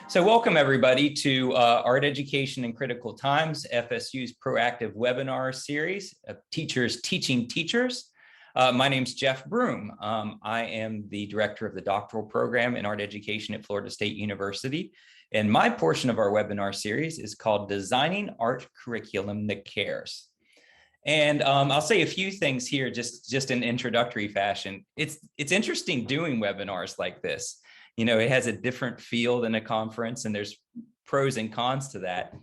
So welcome everybody to Art Education in Critical Times, FSU's proactive webinar series of teachers teaching teachers. My name's Jeff Broome. I am the director of the doctoral program in art education at Florida State University. And my portion of our webinar series is called Designing Art Curriculum That Cares. And I'll say a few things here, just in introductory fashion. It's interesting doing webinars like this. You know, it has a different feel than a conference, and there's pros and cons to that.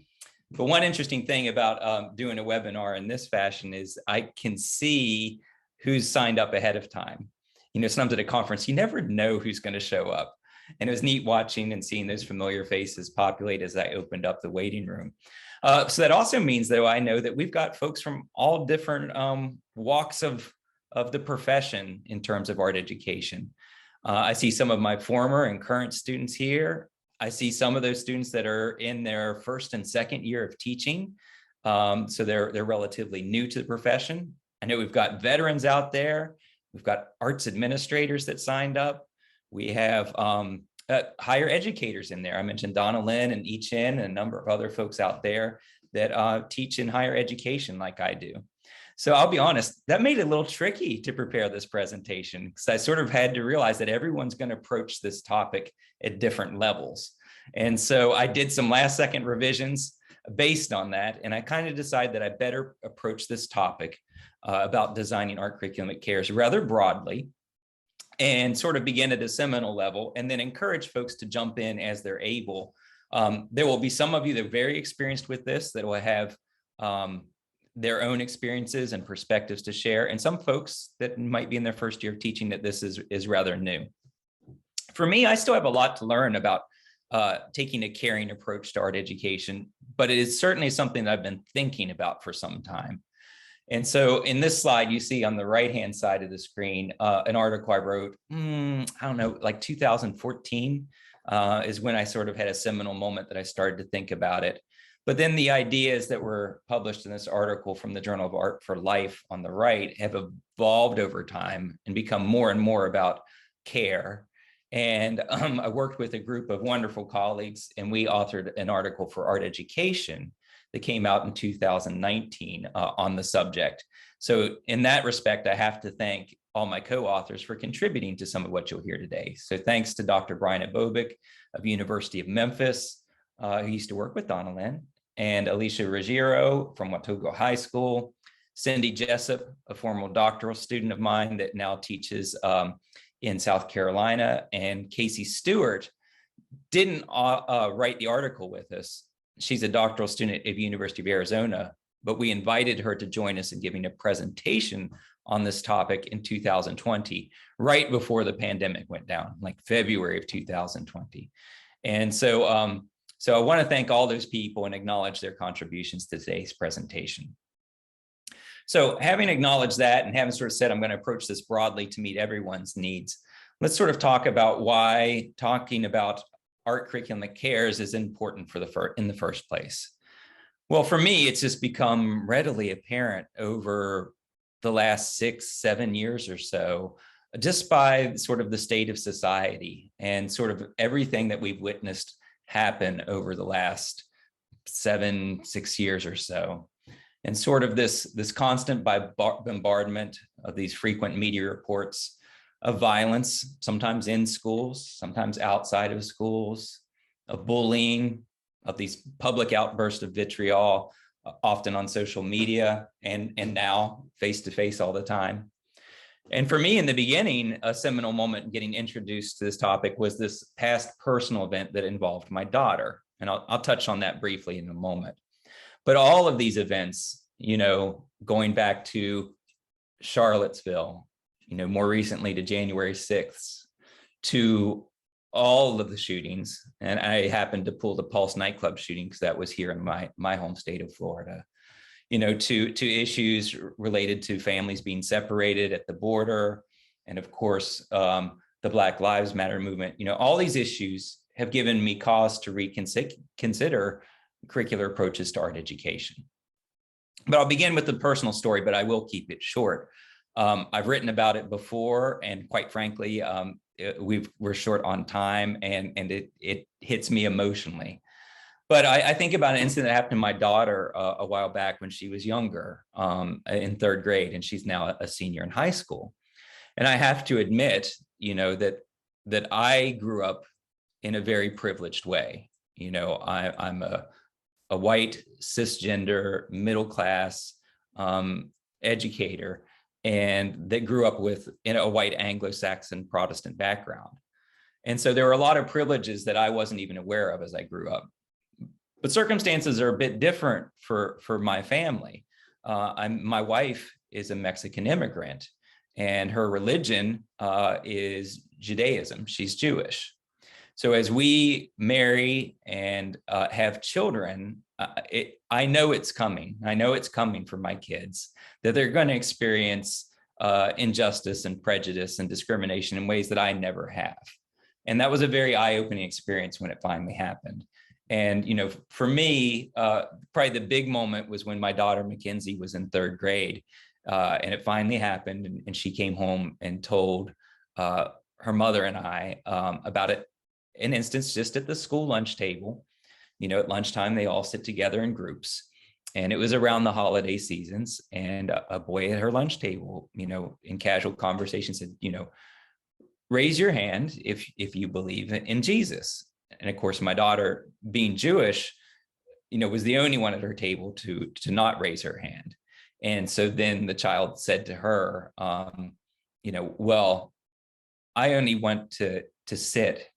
But one interesting thing about doing a webinar in this fashion is I can see who's signed up ahead of time. You know, sometimes at a conference, you never know who's going to show up. And it was neat watching and seeing those familiar faces populate as I opened up the waiting room. So that also means, though, I know that we've got folks from all different walks of the profession in terms of art education. I see some of my former and current students here. I see some of those students that are in their first and second year of teaching. So they're relatively new to the profession. I know we've got veterans out there. We've got arts administrators that signed up. We have higher educators in there. I mentioned Donna Lynn and Yi Chen and a number of other folks out there that teach in higher education like I do. So I'll be honest, that made it a little tricky to prepare this presentation because I sort of had to realize that everyone's going to approach this topic at different levels. And so I did some last second revisions based on that. And I kind of decided that I better approach this topic about designing art curriculum that cares rather broadly and sort of begin at a seminal level and then encourage folks to jump in as they're able. There will be some of you that are very experienced with this that will have their own experiences and perspectives to share, and some folks that might be in their first year of teaching that this is rather new. For me, I still have a lot to learn about taking a caring approach to art education, but it is certainly something that I've been thinking about for some time. And so in this slide, you see on the right-hand side of the screen, an article I wrote, I don't know, like 2014 is when I sort of had a seminal moment that I started to think about it. But then the ideas that were published in this article from the Journal of Art for Life on the right have evolved over time and become more and more about care. And I worked with a group of wonderful colleagues, and we authored an article for Art Education that came out in 2019 on the subject. So in that respect, I have to thank all my co-authors for contributing to some of what you'll hear today. So thanks to Dr. Brian Abobic of University of Memphis, who used to work with Donna Lynn, and Alicia Ruggiero from Watogo High School, Cindy Jessup, a former doctoral student of mine that now teaches in South Carolina, and Casey Stewart didn't write the article with us. She's a doctoral student at the University of Arizona, but we invited her to join us in giving a presentation on this topic in 2020, right before the pandemic went down, like February of 2020. And so, so I want to thank all those people and acknowledge their contributions to today's presentation. So having acknowledged that and having sort of said I'm going to approach this broadly to meet everyone's needs, let's sort of talk about why talking about art curriculum that cares is important in the first place. Well, for me, it's just become readily apparent over the last 6-7 years or so, just by sort of the state of society and sort of everything that we've witnessed happen over the last 6 years or so. And sort of this constant bombardment of these frequent media reports of violence, sometimes in schools, sometimes outside of schools, of bullying, of these public outbursts of vitriol, often on social media and now face-to-face all the time. And for me, in the beginning, a seminal moment getting introduced to this topic was this past personal event that involved my daughter. And I'll touch on that briefly in a moment. But all of these events, you know, going back to Charlottesville, you know, more recently to January 6th, to all of the shootings. And I happened to pull the Pulse nightclub shooting because that was here in my home state of Florida. You know, to issues related to families being separated at the border, and of course, the Black Lives Matter movement. You know, all these issues have given me cause to reconsider curricular approaches to art education. But I'll begin with the personal story, but I will keep it short. I've written about it before, and quite frankly, we're short on time, and it hits me emotionally. But I think about an incident that happened to my daughter a while back when she was younger, in third grade, and she's now a senior in high school. And I have to admit, that I grew up in a very privileged way. I'm a white, cisgender, middle class educator, and that grew up in a white Anglo-Saxon Protestant background. And so there were a lot of privileges that I wasn't even aware of as I grew up. But circumstances are a bit different for my family. My wife is a Mexican immigrant, and her religion is Judaism. She's Jewish. So as we marry and have children, I know it's coming. I know it's coming for my kids, that they're going to experience injustice and prejudice and discrimination in ways that I never have. And that was a very eye-opening experience when it finally happened. And, for me, probably the big moment was when my daughter, Mackenzie, was in third grade. And it finally happened. And she came home and told her mother and I about it. An instance just at the school lunch table. At lunchtime, they all sit together in groups. And it was around the holiday seasons. And a boy at her lunch table, in casual conversation said, raise your hand if you believe in Jesus. And of course, my daughter, being Jewish, was the only one at her table to not raise her hand. And so then the child said to her, well, I only want to sit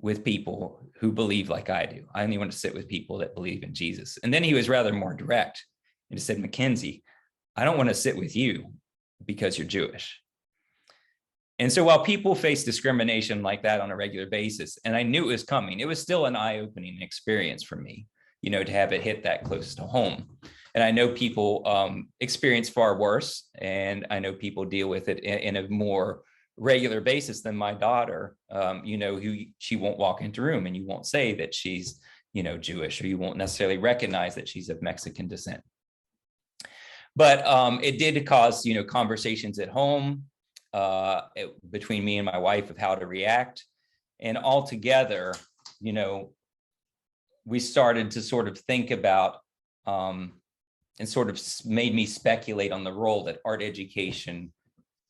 with people who believe like I do. I only want to sit with people that believe in Jesus. And then he was rather more direct and he said, Mackenzie, I don't want to sit with you because you're Jewish. And so while people face discrimination like that on a regular basis, and I knew it was coming, it was still an eye-opening experience for me, to have it hit that close to home. And I know people experience far worse, and I know people deal with it in a more regular basis than my daughter, who she won't walk into a room and you won't say that she's, Jewish, or you won't necessarily recognize that she's of Mexican descent. But it did cause, conversations at home, between me and my wife of how to react. And altogether, we started to sort of think about and sort of made me speculate on the role that art education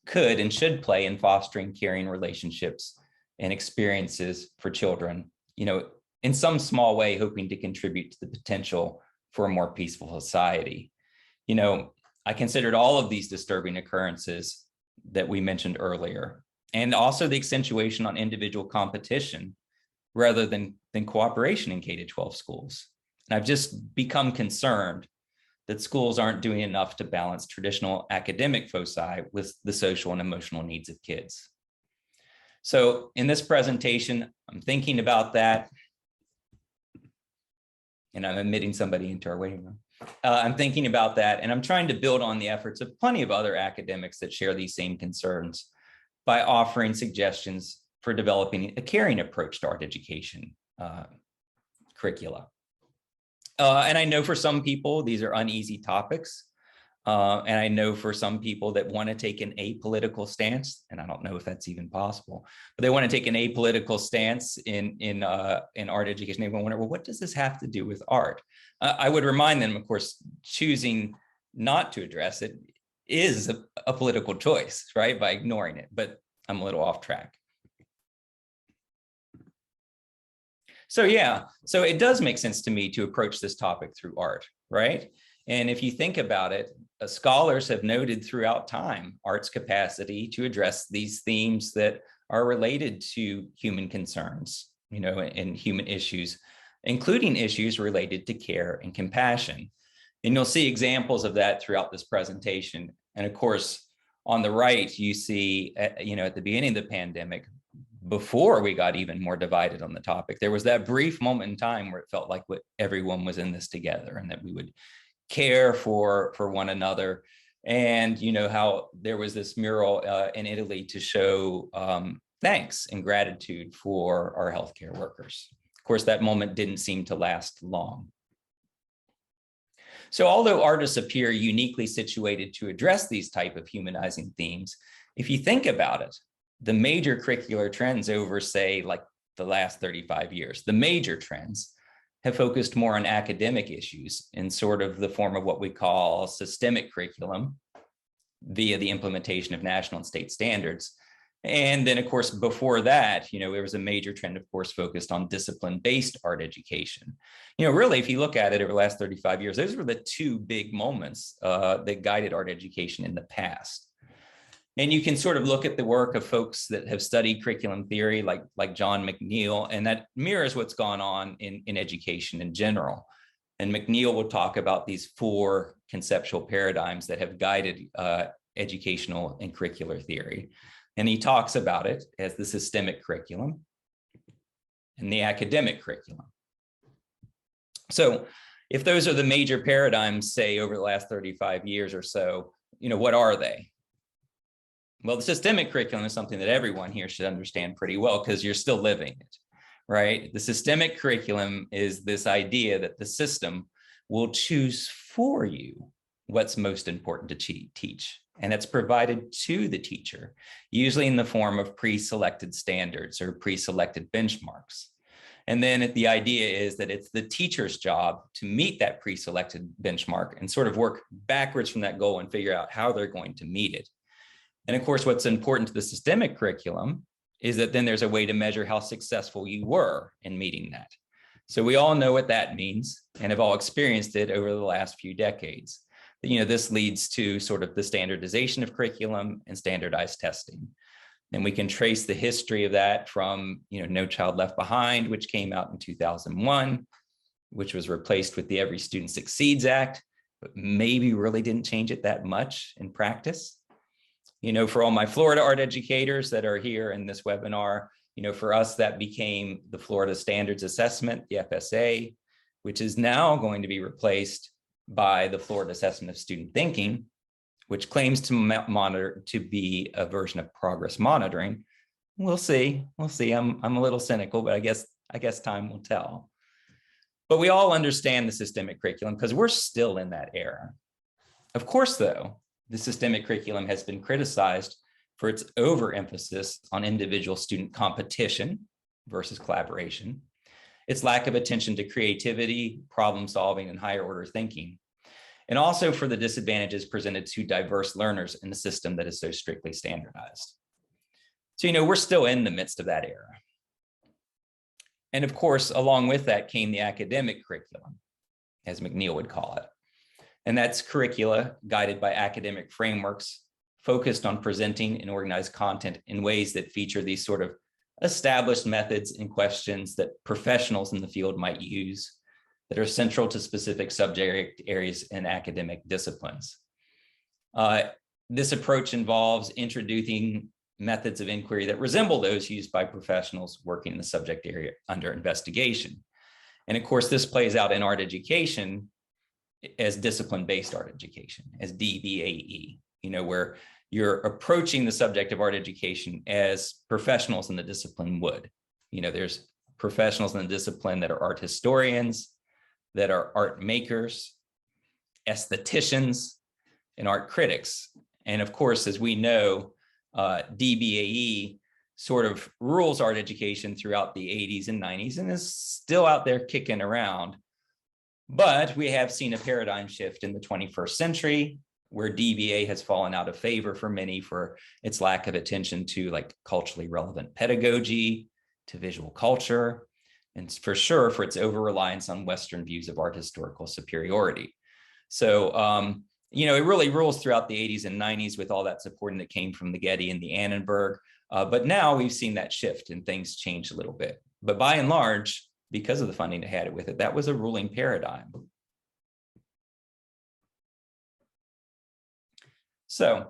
could and should play in fostering caring relationships and experiences for children, in some small way, hoping to contribute to the potential for a more peaceful society. I considered all of these disturbing occurrences that we mentioned earlier, and also the accentuation on individual competition rather than cooperation in K-12 schools. And I've just become concerned that schools aren't doing enough to balance traditional academic foci with the social and emotional needs of kids. So in this presentation, I'm thinking about that, and I'm admitting somebody into our waiting room. I'm thinking about that, and I'm trying to build on the efforts of plenty of other academics that share these same concerns by offering suggestions for developing a caring approach to art education curricula. And I know for some people, these are uneasy topics. And I know for some people that want to take an apolitical stance, and I don't know if that's even possible, but they want to take an apolitical stance in art education. They wonder, well, what does this have to do with art? I would remind them, of course, choosing not to address it is a political choice, right? By ignoring it, but I'm a little off track. So yeah, so it does make sense to me to approach this topic through art, right? And if you think about it, scholars have noted throughout time art's capacity to address these themes that are related to human concerns, and human issues, including issues related to care and compassion. And you'll see examples of that throughout this presentation. And of course, on the right, you see, at the beginning of the pandemic, before we got even more divided on the topic, there was that brief moment in time where it felt like everyone was in this together and that we would care for one another. And how there was this mural in Italy to show thanks and gratitude for our healthcare workers. Of course, that moment didn't seem to last long. So although artists appear uniquely situated to address these type of humanizing themes, if you think about it, the major curricular trends over, say, like the last 35 years, the major trends have focused more on academic issues in sort of the form of what we call systemic curriculum via the implementation of national and state standards. And then, of course, before that, there was a major trend, of course, focused on discipline-based art education. Really, if you look at it over the last 35 years, those were the two big moments that guided art education in the past. And you can sort of look at the work of folks that have studied curriculum theory, like John McNeil, and that mirrors what's gone on in education in general. And McNeil will talk about these four conceptual paradigms that have guided educational and curricular theory. And he talks about it as the systemic curriculum and the academic curriculum. So if those are the major paradigms, say, over the last 35 years or so, what are they? Well, the systemic curriculum is something that everyone here should understand pretty well because you're still living it, right? The systemic curriculum is this idea that the system will choose for you what's most important to teach. And it's provided to the teacher, usually in the form of pre-selected standards or pre-selected benchmarks. And then the idea is that it's the teacher's job to meet that pre-selected benchmark and sort of work backwards from that goal and figure out how they're going to meet it. And of course, what's important to the systemic curriculum is that then there's a way to measure how successful you were in meeting that. So we all know what that means and have all experienced it over the last few decades. This leads to sort of the standardization of curriculum and standardized testing. And we can trace the history of that from, No Child Left Behind, which came out in 2001, which was replaced with the Every Student Succeeds Act, but maybe really didn't change it that much in practice. For all my Florida art educators that are here in this webinar, for us, that became the Florida Standards Assessment, the FSA, which is now going to be replaced by the Florida Assessment of Student Thinking, which claims to be a version of progress monitoring. We'll see. I'm a little cynical, but I guess time will tell. But we all understand the systemic curriculum because we're still in that era. Of course, though, the systemic curriculum has been criticized for its overemphasis on individual student competition versus collaboration, its lack of attention to creativity, problem solving, and higher order thinking, and also for the disadvantages presented to diverse learners in a system that is so strictly standardized. So, we're still in the midst of that era. And of course, along with that came the academic curriculum, as McNeil would call it. And that's curricula guided by academic frameworks focused on presenting and organized content in ways that feature these sort of established methods and questions that professionals in the field might use that are central to specific subject areas and academic disciplines. This approach involves introducing methods of inquiry that resemble those used by professionals working in the subject area under investigation. And of course, this plays out in art education as discipline-based art education, as DBAE, where you're approaching the subject of art education as professionals in the discipline would. There's professionals in the discipline that are art historians, that are art makers, aestheticians, and art critics. And of course, as we know, DBAE sort of rules art education throughout the 80s and 90s and is still out there kicking around. But we have seen a paradigm shift in the 21st century where DBA has fallen out of favor for many for its lack of attention to culturally relevant pedagogy, to visual culture, and for sure for its over-reliance on Western views of art historical superiority. So, it really rules throughout the 80s and 90s with all that supporting that came from the Getty and the Annenberg. But now we've seen that shift and things change a little bit. But by and large, because of the funding that had it with it, that was a ruling paradigm. So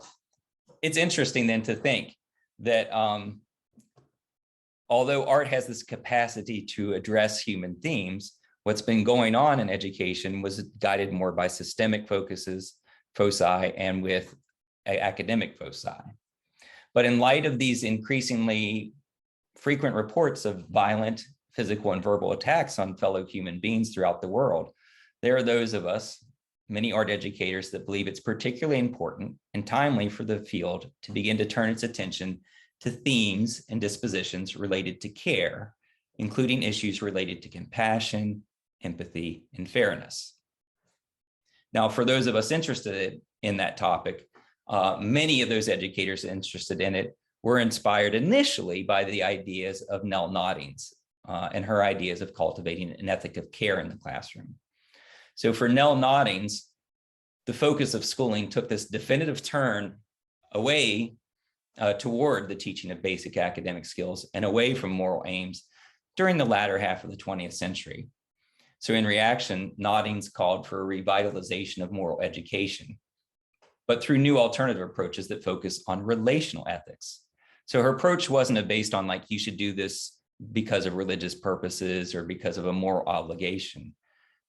it's interesting then to think that although art has this capacity to address human themes, what's been going on in education was guided more by systemic foci, and with academic foci. But in light of these increasingly frequent reports of violent physical and verbal attacks on fellow human beings throughout the world, there are those of us, many art educators that believe it's particularly important and timely for the field to begin to turn its attention to themes and dispositions related to care, including issues related to compassion, empathy, and fairness. Now, for those of us interested in that topic, many of those educators interested in it were inspired initially by the ideas of Nell Noddings and her ideas of cultivating an ethic of care in the classroom. So for Nell Noddings, the focus of schooling took this definitive turn away toward the teaching of basic academic skills and away from moral aims during the latter half of the 20th century. So in reaction, Noddings called for a revitalization of moral education, but through new alternative approaches that focus on relational ethics. So her approach wasn't based on like, you should do this because of religious purposes or because of a moral obligation.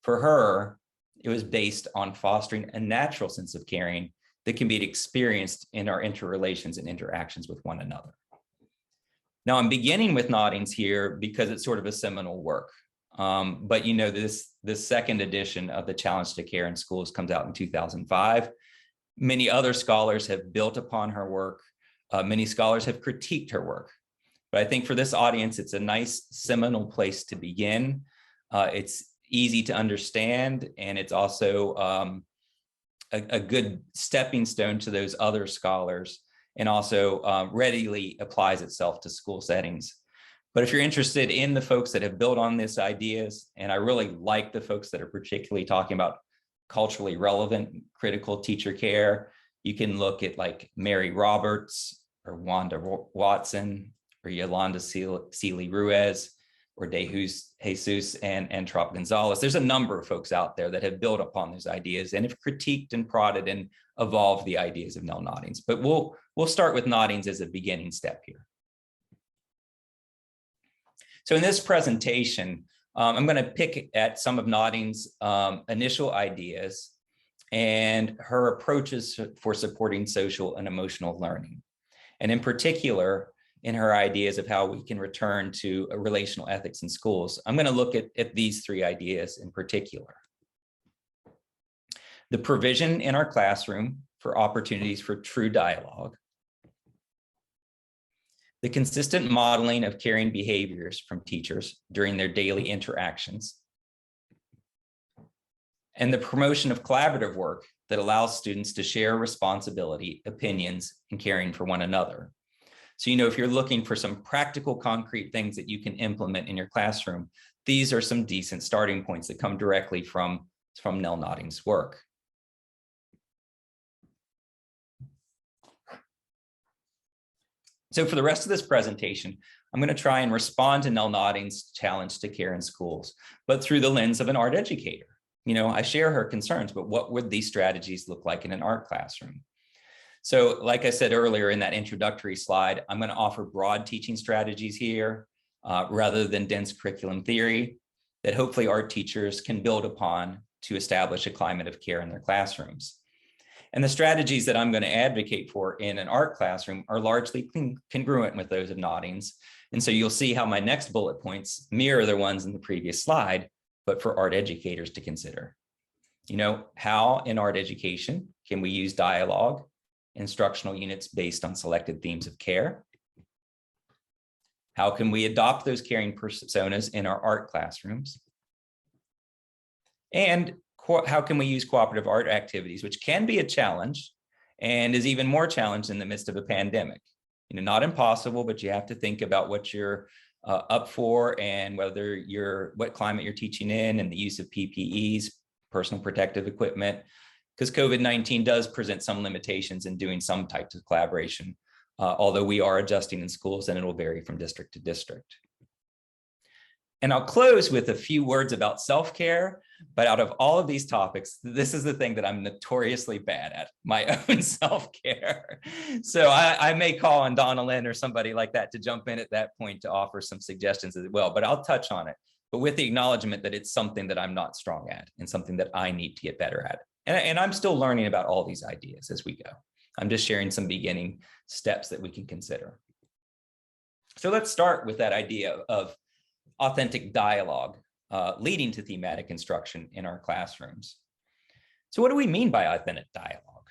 For her, it was based on fostering a natural sense of caring that can be experienced in our interrelations and interactions with one another. Now, I'm beginning with Noddings here because it's sort of a seminal work. But you know, this second edition of the Challenge to Care in Schools comes out in 2005. Many other scholars have built upon her work. Many scholars have critiqued her work. But I think for this audience, it's a nice seminal place to begin. It's easy to understand, and it's also a good stepping stone to those other scholars, and also readily applies itself to school settings. But if you're interested in the folks that have built on these ideas, and I really like the folks that are particularly talking about culturally relevant critical teacher care, you can look at like Mary Roberts or Wanda Watson or Yolanda Sealy-Ruiz or Jesus and Trop Gonzalez. There's a number of folks out there that have built upon those ideas and have critiqued and prodded and evolved the ideas of Nell Noddings. But we'll start with Noddings as a beginning step here. So in this presentation, I'm going to pick at some of Noddings' initial ideas and her approaches for supporting social and emotional learning. And in particular, in her ideas of how we can return to a relational ethics in schools. I'm going to look at these three ideas in particular. The provision in our classroom for opportunities for true dialogue. The consistent modeling of caring behaviors from teachers during their daily interactions. And the promotion of collaborative work that allows students to share responsibility, opinions, and caring for one another. So, you know, if you're looking for some practical, concrete things that you can implement in your classroom, these are some decent starting points that come directly from Nell Noddings' work. So for the rest of this presentation, I'm going to try and respond to Nell Noddings' challenge to care in schools, but through the lens of an art educator. You know, I share her concerns, but what would these strategies look like in an art classroom? So like I said earlier in that introductory slide, I'm going to offer broad teaching strategies here rather than dense curriculum theory that hopefully art teachers can build upon to establish a climate of care in their classrooms. And the strategies that I'm going to advocate for in an art classroom are largely congruent with those of Noddings. And so you'll see how my next bullet points mirror the ones in the previous slide, but for art educators to consider. You know, how in art education can we use dialogue, instructional units based on selected themes of care? How can we adopt those caring personas in our art classrooms? And how can we use cooperative art activities, which can be a challenge and is even more challenged in the midst of a pandemic? You know, not impossible, but you have to think about what you're up for and what climate you're teaching in, and the use of PPEs, personal protective equipment, because COVID-19 does present some limitations in doing some types of collaboration, although we are adjusting in schools and it will vary from district to district. And I'll close with a few words about self-care, but out of all of these topics, this is the thing that I'm notoriously bad at, my own self-care. So I may call on Donna Lynn or somebody like that to jump in at that point to offer some suggestions as well, but I'll touch on it, but with the acknowledgement that it's something that I'm not strong at and something that I need to get better at. And I'm still learning about all these ideas as we go. I'm just sharing some beginning steps that we can consider. So let's start with that idea of authentic dialogue leading to thematic instruction in our classrooms. So what do we mean by authentic dialogue?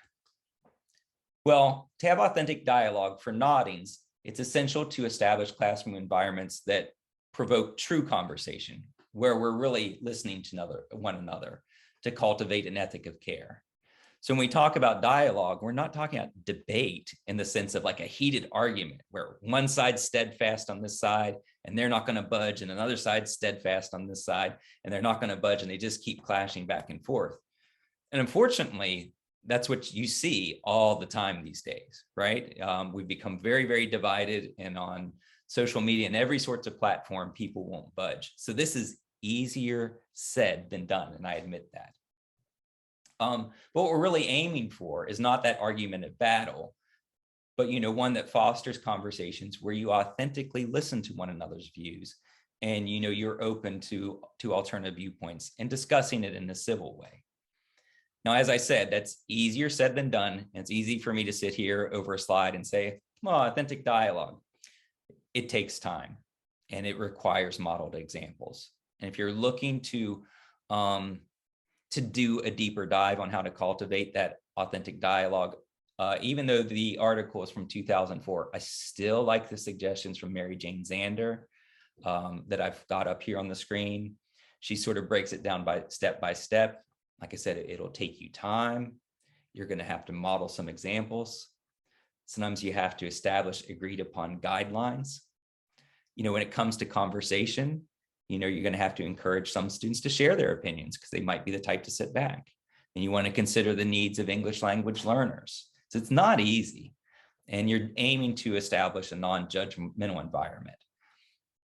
Well, to have authentic dialogue for Noddings, it's essential to establish classroom environments that provoke true conversation, where we're really listening to one another, to cultivate an ethic of care. So when we talk about dialogue, we're not talking about debate in the sense of like a heated argument where one side's steadfast on this side and they're not going to budge, and another side's steadfast on this side and they're not going to budge, and they just keep clashing back and forth. And unfortunately, that's what you see all the time these days, right? We've become very, very divided, and on social media and every sorts of platform, people won't budge. So this is easier said than done, and I admit that. But what we're really aiming for is not that argumentative battle, but one that fosters conversations where you authentically listen to one another's views, and you're open to alternative viewpoints and discussing it in a civil way. Now, as I said, that's easier said than done. And it's easy for me to sit here over a slide and say, well, authentic dialogue. It takes time and it requires modeled examples. And if you're looking to do a deeper dive on how to cultivate that authentic dialogue, even though the article is from 2004, I still like the suggestions from Mary Jane Zander that I've got up here on the screen. She sort of breaks it down by step. Like I said, it'll take you time. You're going to have to model some examples. Sometimes you have to establish agreed upon guidelines. When it comes to conversation, you're going to have to encourage some students to share their opinions because they might be the type to sit back. And you want to consider the needs of English language learners. So it's not easy. And you're aiming to establish a non-judgmental environment.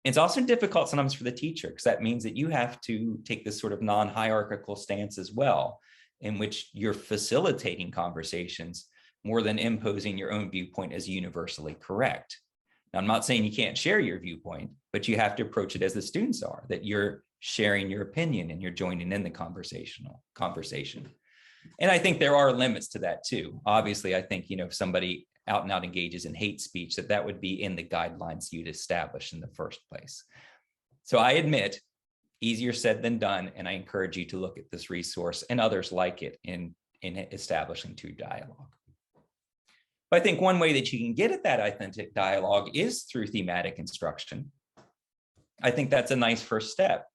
It's also difficult sometimes for the teacher, because that means that you have to take this sort of non-hierarchical stance as well, in which you're facilitating conversations more than imposing your own viewpoint as universally correct. Now, I'm not saying you can't share your viewpoint, but you have to approach it as the students are, that you're sharing your opinion and you're joining in the conversation. And I think there are limits to that too. Obviously, I think, if somebody out and out engages in hate speech, that would be in the guidelines you'd establish in the first place. So I admit, easier said than done, and I encourage you to look at this resource and others like it in establishing true dialogue. But I think one way that you can get at that authentic dialogue is through thematic instruction. I think that's a nice first step.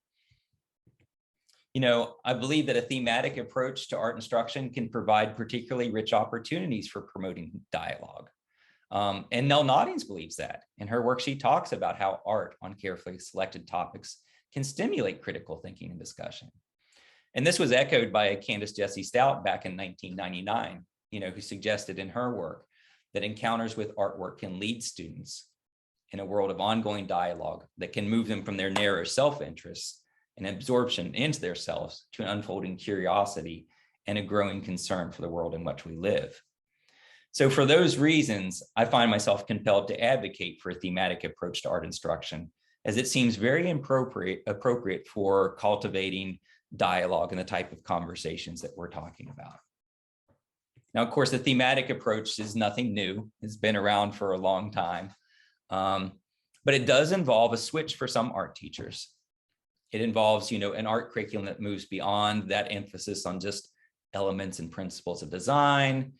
I believe that a thematic approach to art instruction can provide particularly rich opportunities for promoting dialogue. And Nell Noddings believes that. In her work, she talks about how art on carefully selected topics can stimulate critical thinking and discussion. And this was echoed by Candace Jessie Stout back in 1999, who suggested in her work that encounters with artwork can lead students in a world of ongoing dialogue that can move them from their narrow self-interests and absorption into their selves to an unfolding curiosity and a growing concern for the world in which we live. So for those reasons, I find myself compelled to advocate for a thematic approach to art instruction, as it seems very appropriate for cultivating dialogue and the type of conversations that we're talking about. Now, of course, the thematic approach is nothing new. It's been around for a long time, but it does involve a switch for some art teachers. It involves, an art curriculum that moves beyond that emphasis on just elements and principles of design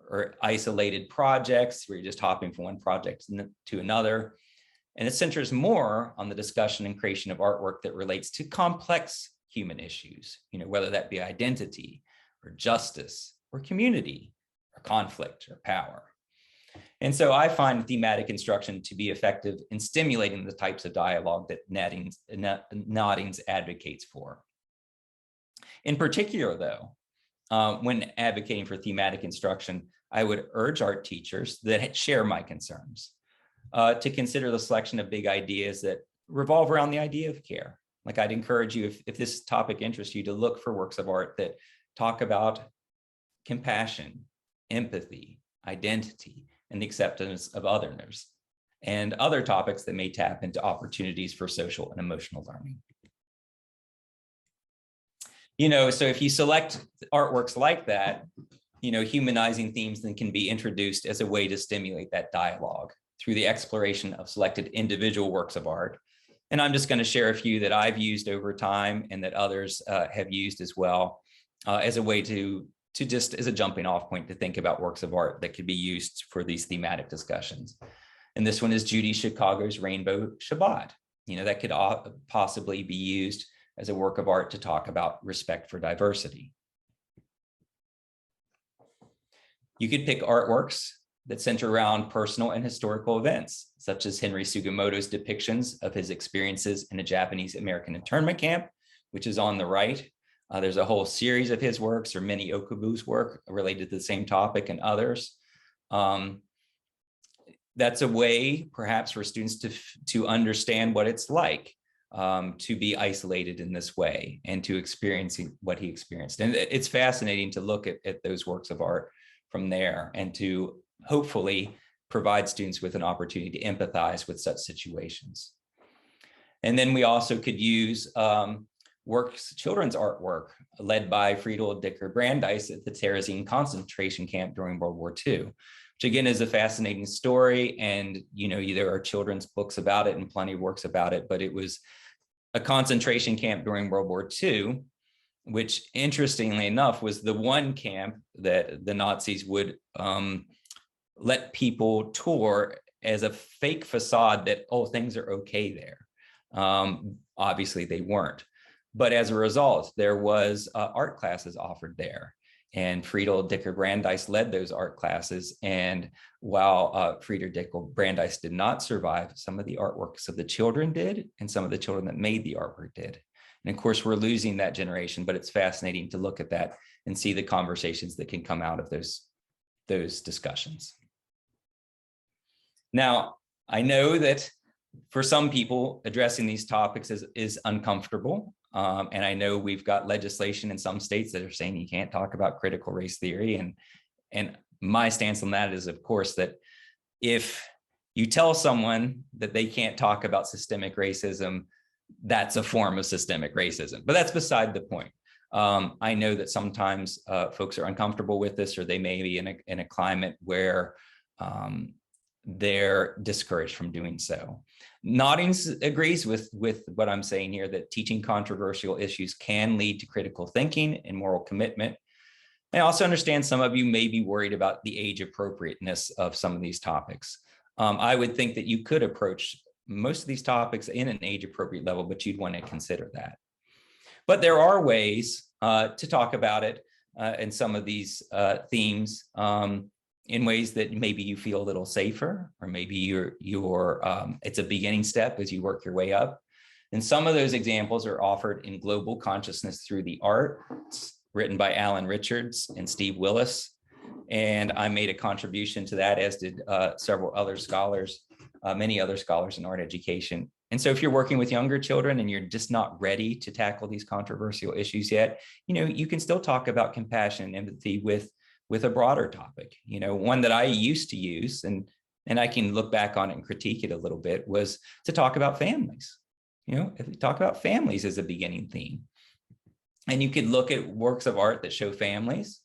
or isolated projects where you're just hopping from one project to another. And it centers more on the discussion and creation of artwork that relates to complex human issues, whether that be identity or justice or community or conflict or power. And so I find thematic instruction to be effective in stimulating the types of dialogue that Noddings advocates for. In particular, though, when advocating for thematic instruction, I would urge art teachers that share my concerns to consider the selection of big ideas that revolve around the idea of care. Like, I'd encourage you, if this topic interests you, to look for works of art that talk about compassion, empathy, identity, and the acceptance of otherness, and other topics that may tap into opportunities for social and emotional learning. So if you select artworks like that, humanizing themes then can be introduced as a way to stimulate that dialogue through the exploration of selected individual works of art. And I'm just going to share a few that I've used over time and that others have used as well. as a way to just as a jumping off point to think about works of art that could be used for these thematic discussions. And this one is Judy Chicago's Rainbow Shabbat. That could possibly be used as a work of art to talk about respect for diversity. You could pick artworks that center around personal and historical events, such as Henry Sugimoto's depictions of his experiences in a Japanese American internment camp, which is on the right. There's a whole series of his works, or Mini Okubu's work related to the same topic, and others. That's a way perhaps for students to understand what it's like to be isolated in this way and to experiencing what he experienced. And it's fascinating to look at those works of art from there and to hopefully provide students with an opportunity to empathize with such situations. And then we also could use children's artwork led by Friedel Dicker Brandeis at the Terezin concentration camp during World War II, which again is a fascinating story. And, there are children's books about it and plenty of works about it, but it was a concentration camp during World War II, which interestingly enough was the one camp that the Nazis would let people tour as a fake facade that, oh, things are okay there. Obviously they weren't. But as a result, there was art classes offered there. And Friedel Dicker Brandeis led those art classes. And while Friedel Dicker Brandeis did not survive, some of the artworks of the children did, and some of the children that made the artwork did. And of course, we're losing that generation, but it's fascinating to look at that and see the conversations that can come out of those discussions. Now, I know that for some people, addressing these topics is uncomfortable. And I know we've got legislation in some states that are saying you can't talk about critical race theory. And my stance on that is, of course, that if you tell someone that they can't talk about systemic racism, that's a form of systemic racism. But that's beside the point. I know that sometimes folks are uncomfortable with this, or they may be in a climate where they're discouraged from doing so. Noddings agrees with what I'm saying here, that teaching controversial issues can lead to critical thinking and moral commitment. I also understand some of you may be worried about the age appropriateness of some of these topics. I would think that you could approach most of these topics in an age appropriate level, but you'd want to consider that. But there are ways to talk about it in some of these themes in ways that maybe you feel a little safer, or maybe it's a beginning step as you work your way up. And some of those examples are offered in Global Consciousness Through the Arts, written by Alan Richards and Steve Willis. And I made a contribution to that, as did several other scholars, many other scholars in art education. And so if you're working with younger children and you're just not ready to tackle these controversial issues yet, you can still talk about compassion and empathy with a broader topic. One that I used to use, and I can look back on it and critique it a little bit, was to talk about families. If we talk about families as a beginning theme, and you could look at works of art that show families,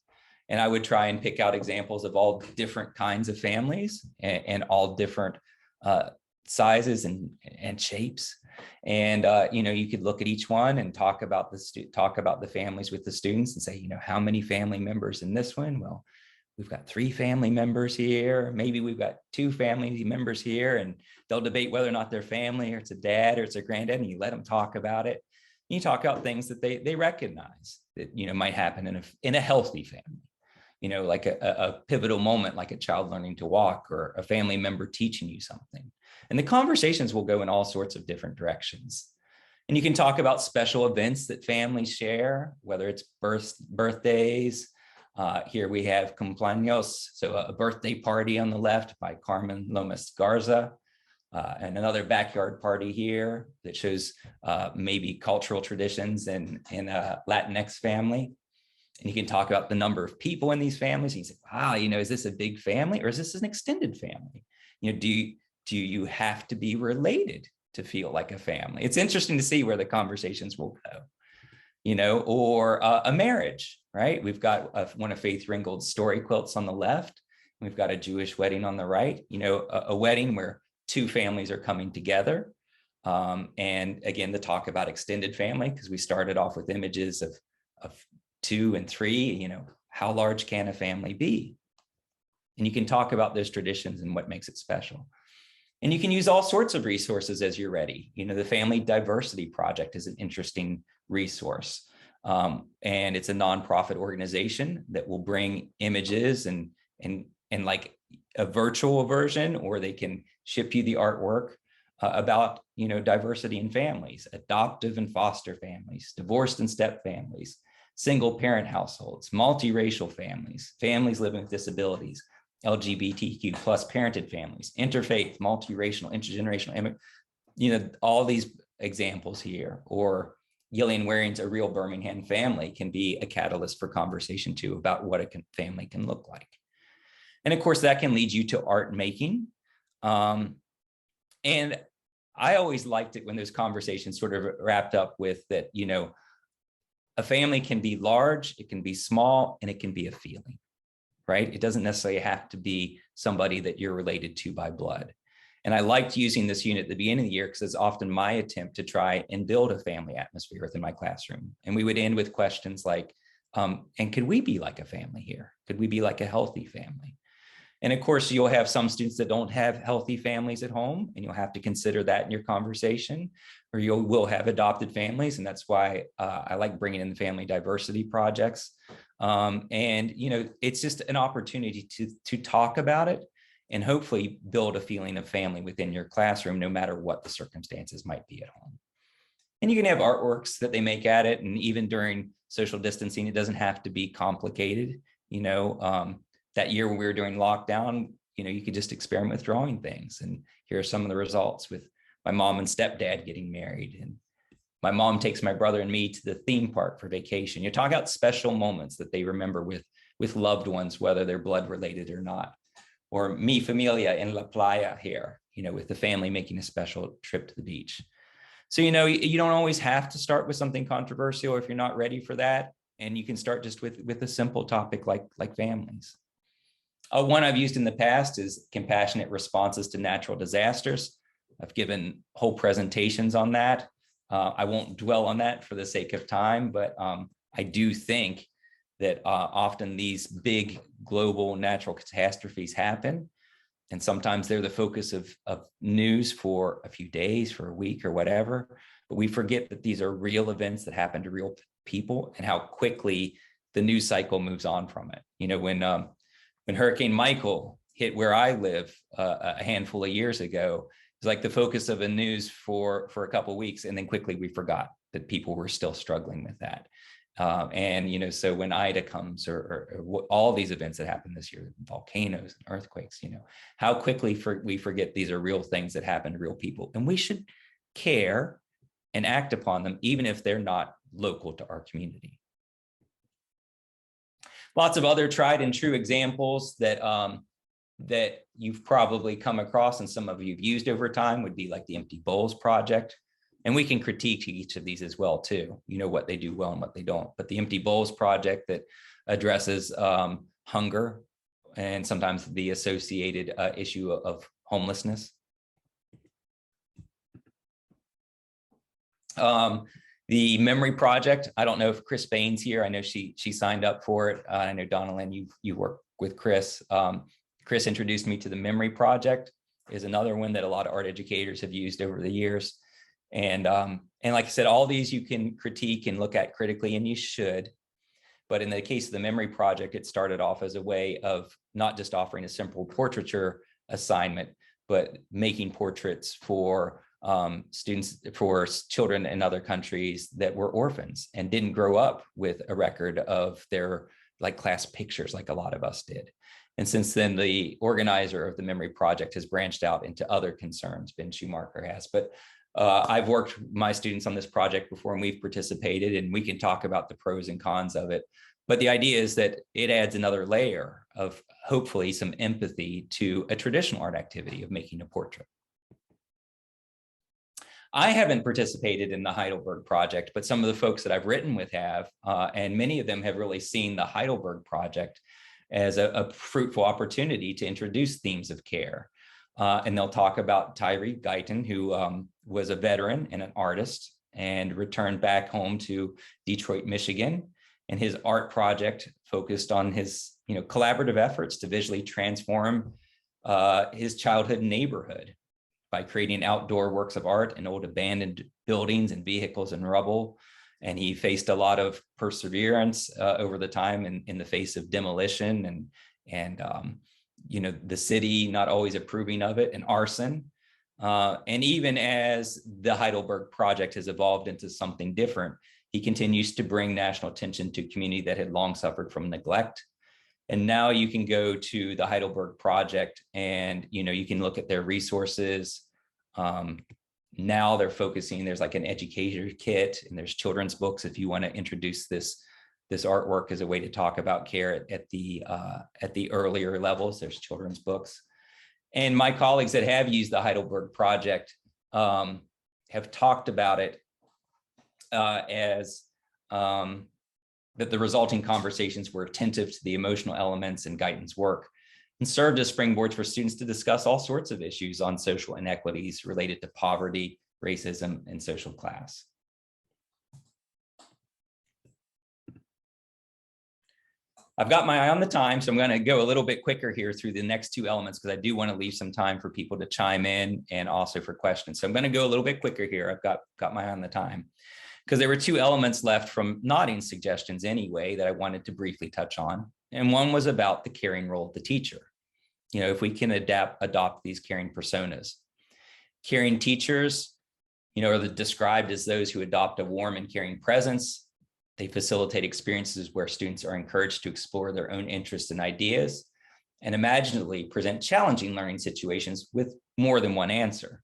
and I would try and pick out examples of all different kinds of families and all different sizes and shapes. And you could look at each one and talk about the families with the students and say, how many family members in this one? Well, we've got 3 family members here. Maybe we've got 2 family members here, and they'll debate whether or not they're family, or it's a dad, or it's a granddad, and you let them talk about it. You talk about things that they recognize that might happen in a healthy family, like a pivotal moment, like a child learning to walk, or a family member teaching you something. And the conversations will go in all sorts of different directions. And you can talk about special events that families share, whether it's birthdays. Here we have cumpleaños, so a birthday party on the left by Carmen Lomas Garza, and another backyard party here that shows maybe cultural traditions in a Latinx family. And you can talk about the number of people in these families. And you say, wow, is this a big family, or is this an extended family? Do you have to be related to feel like a family? It's interesting to see where the conversations will go, or a marriage, right? We've got one of Faith Ringgold's story quilts on the left. And we've got a Jewish wedding on the right, a wedding where 2 families are coming together. And again, the talk about extended family, because we started off with images of 2 and 3, how large can a family be? And you can talk about those traditions and what makes it special. And you can use all sorts of resources as you're ready. The Family Diversity Project is an interesting resource. And it's a nonprofit organization that will bring images and like a virtual version, or they can ship you the artwork about, diversity in families, adoptive and foster families, divorced and step families, single parent households, multiracial families, families living with disabilities, LGBTQ plus parented families, interfaith, multiracial, intergenerational, all these examples here. Or Gillian Waring's A Real Birmingham Family can be a catalyst for conversation too about what a family can look like. And of course, that can lead you to art making. And I always liked it when those conversations sort of wrapped up with that, a family can be large, it can be small, and it can be a feeling, right? It doesn't necessarily have to be somebody that you're related to by blood. And I liked using this unit at the beginning of the year because it's often my attempt to try and build a family atmosphere within my classroom. And we would end with questions like, and could we be like a family here? Could we be like a healthy family? And of course, you'll have some students that don't have healthy families at home, and you'll have to consider that in your conversation, or you will have adopted families. And that's why I like bringing in the family diversity projects. And, it's just an opportunity to talk about it and hopefully build a feeling of family within your classroom, no matter what the circumstances might be at home. And you can have artworks that they make at it. And even during social distancing, it doesn't have to be complicated. That year when we were doing lockdown, you could just experiment with drawing things. And here are some of the results with my mom and stepdad getting married. And my mom takes my brother and me to the theme park for vacation. You're talking about special moments that they remember with loved ones, whether they're blood related or not. Or Mi Familia in La Playa here, with the family making a special trip to the beach. So, you don't always have to start with something controversial if you're not ready for that. And you can start just with a simple topic like families. One I've used in the past is compassionate responses to natural disasters. I've given whole presentations on that. I won't dwell on that for the sake of time, but I do think that often these big global natural catastrophes happen. And sometimes they're the focus of news for a few days, for a week or whatever. But we forget that these are real events that happen to real people and how quickly the news cycle moves on from it. When Hurricane Michael hit where I live a handful of years ago, it was like the focus of the news for a couple of weeks, and then quickly we forgot that people were still struggling with that. So when Ida comes or all these events that happened this year, volcanoes and earthquakes, how quickly we forget these are real things that happen to real people, and we should care and act upon them, even if they're not local to our community. Lots of other tried and true examples that you've probably come across and some of you've used over time would be like the Empty Bowls Project. And we can critique each of these as well too, what they do well and what they don't. But the Empty Bowls Project that addresses hunger and sometimes the associated issue of homelessness. The Memory Project, I don't know if Chris Bain's here. I know she signed up for it. I know Donna Lynn, you work with Chris. Chris introduced me to the Memory Project, is another one that a lot of art educators have used over the years. And like I said, all these you can critique and look at critically, and you should. But in the case of the Memory Project, it started off as a way of not just offering a simple portraiture assignment, but making portraits for students, for children in other countries that were orphans and didn't grow up with a record of their class pictures like a lot of us did. And since then, the organizer of the Memory Project has branched out into other concerns. Ben Schumacher has, but I've worked with my students on this project before, and we've participated, and we can talk about the pros and cons of it. But the idea is that it adds another layer of hopefully some empathy to a traditional art activity of making a portrait. I haven't participated in the Heidelberg Project, but some of the folks that I've written with have, and many of them have really seen the Heidelberg Project as a fruitful opportunity to introduce themes of care. And they'll talk about Tyree Guyton, who was a veteran and an artist and returned back home to Detroit, Michigan. And his art project focused on his collaborative efforts to visually transform his childhood neighborhood by creating outdoor works of art in old abandoned buildings and vehicles and rubble. And he faced a lot of perseverance over the time in the face of demolition and the city not always approving of it, and arson. And even as the Heidelberg Project has evolved into something different, he continues to bring national attention to a community that had long suffered from neglect. And now you can go to the Heidelberg Project and you can look at their resources. Now they're focusing, there's like an educator kit and there's children's books if you want to introduce this artwork as a way to talk about care at the earlier levels. There's children's books. And my colleagues that have used the Heidelberg Project have talked about it as that the resulting conversations were attentive to the emotional elements and guidance work and served as springboards for students to discuss all sorts of issues on social inequities related to poverty, racism, and social class. I've got my eye on the time, so I'm going to go a little bit quicker here through the next two elements because I do want to leave some time for people to chime in and also for questions. So I'm going to go a little bit quicker here. I've got my eye on the time because there were two elements left from Nodding's suggestions anyway that I wanted to briefly touch on. And one was about the caring role of the teacher. If we can adopt these caring personas. Caring teachers, are described as those who adopt a warm and caring presence. They facilitate experiences where students are encouraged to explore their own interests and ideas and imaginatively present challenging learning situations with more than one answer.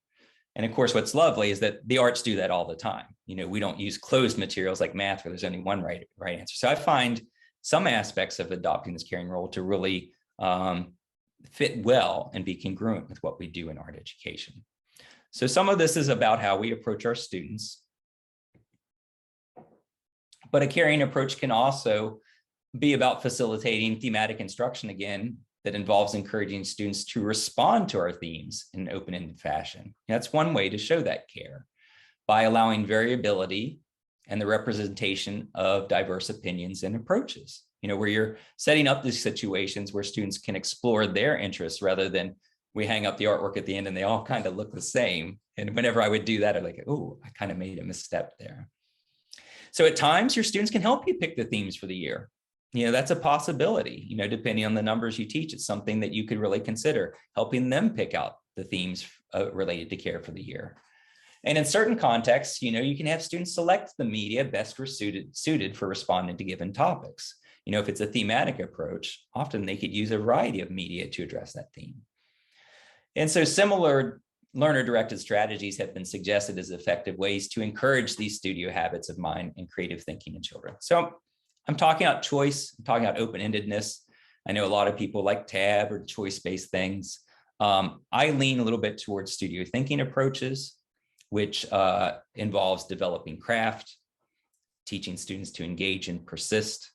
And of course, what's lovely is that the arts do that all the time. We don't use closed materials like math where there's only one right answer. So I find some aspects of adopting this caring role to really fit well and be congruent with what we do in art education. So some of this is about how we approach our students. But a caring approach can also be about facilitating thematic instruction again, that involves encouraging students to respond to our themes in an open-ended fashion. That's one way to show that care, by allowing variability and the representation of diverse opinions and approaches. Where you're setting up these situations where students can explore their interests rather than we hang up the artwork at the end and they all kind of look the same. And whenever I would do that, I'm like, oh, I kind of made a misstep there. So at times your students can help you pick the themes for the year. That's a possibility, depending on the numbers you teach. It's something that you could really consider, helping them pick out the themes related to care for the year. And in certain contexts, you can have students select the media best suited for responding to given topics. If it's a thematic approach, often they could use a variety of media to address that theme. And so similar learner-directed strategies have been suggested as effective ways to encourage these studio habits of mind and creative thinking in children. So I'm talking about choice, I'm talking about open-endedness. I know a lot of people like tab or choice-based things. I lean a little bit towards studio thinking approaches, which involves developing craft, teaching students to engage and persist,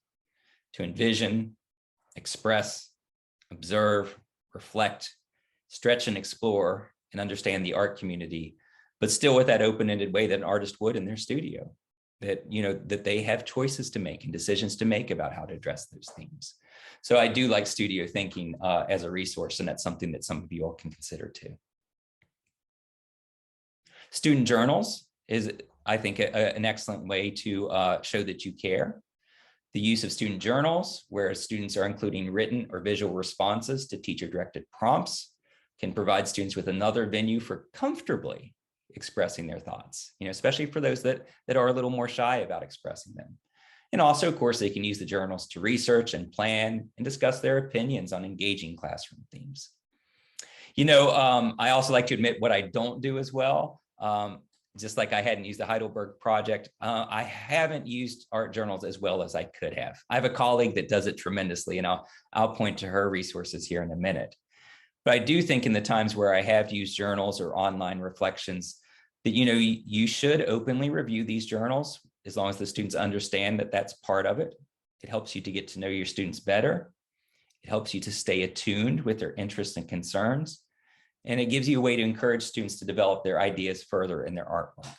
to envision, express, observe, reflect, stretch and explore, and understand the art community, but still with that open-ended way that an artist would in their studio, that that they have choices to make and decisions to make about how to address those themes. So I do like studio thinking as a resource, and that's something that some of you all can consider too. Student journals is, I think, an excellent way to show that you care. The use of student journals, where students are including written or visual responses to teacher-directed prompts, can provide students with another venue for comfortably expressing their thoughts, especially for those that are a little more shy about expressing them. And also, of course, they can use the journals to research and plan and discuss their opinions on engaging classroom themes. I also like to admit what I don't do as well. Just like I hadn't used the Heidelberg Project, I haven't used art journals as well as I could have. I have a colleague that does it tremendously, and I'll point to her resources here in a minute. But I do think in the times where I have used journals or online reflections that, you should openly review these journals as long as the students understand that that's part of it. It helps you to get to know your students better. It helps you to stay attuned with their interests and concerns. And it gives you a way to encourage students to develop their ideas further in their artwork.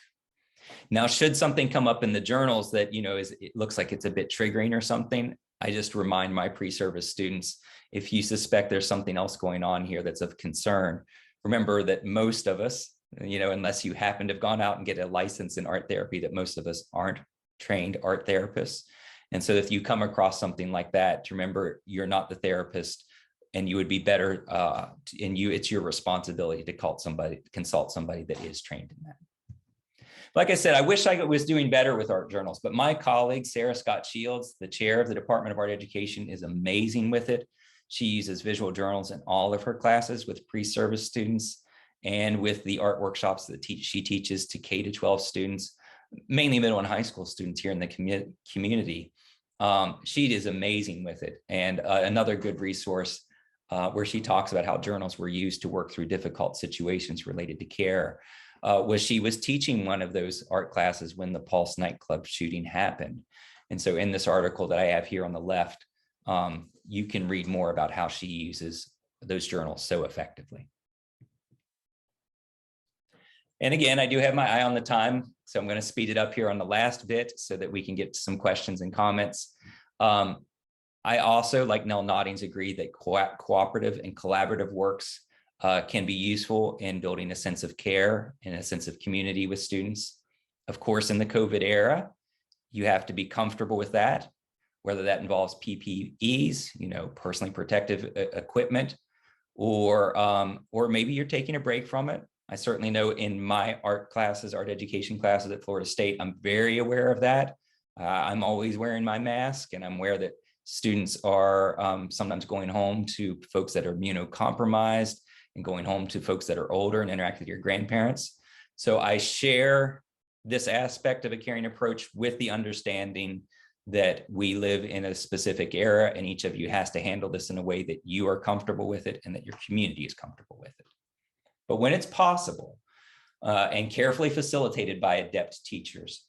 Now, should something come up in the journals that, it looks like it's a bit triggering or something, I just remind my pre-service students, if you suspect there's something else going on here that's of concern, remember that most of us, unless you happen to have gone out and get a license in art therapy, that most of us aren't trained art therapists. And so if you come across something like that, to remember you're not the therapist, and you would be better, it's your responsibility to consult somebody that is trained in that. Like I said, I wish I was doing better with art journals, but my colleague, Sarah Scott Shields, the chair of the Department of Art Education, is amazing with it. She uses visual journals in all of her classes with pre-service students and with the art workshops that she teaches to K-12 students, mainly middle and high school students here in the community. She is amazing with it. And another good resource where she talks about how journals were used to work through difficult situations related to care she was teaching one of those art classes when the Pulse nightclub shooting happened. And so in this article that I have here on the left, you can read more about how she uses those journals so effectively. And again, I do have my eye on the time, so I'm going to speed it up here on the last bit so that we can get to some questions and comments. I also, like Nell Noddings, agree that cooperative and collaborative works can be useful in building a sense of care and a sense of community with students. Of course, in the COVID era, you have to be comfortable with that, whether that involves PPEs, personally protective equipment, or maybe you're taking a break from it. I certainly know in my art education classes at Florida State, I'm very aware of that. I'm always wearing my mask, and I'm aware that students are sometimes going home to folks that are immunocompromised and going home to folks that are older and interact with your grandparents. So I share this aspect of a caring approach with the understanding that we live in a specific era, and each of you has to handle this in a way that you are comfortable with it and that your community is comfortable with it. But when it's possible and carefully facilitated by adept teachers,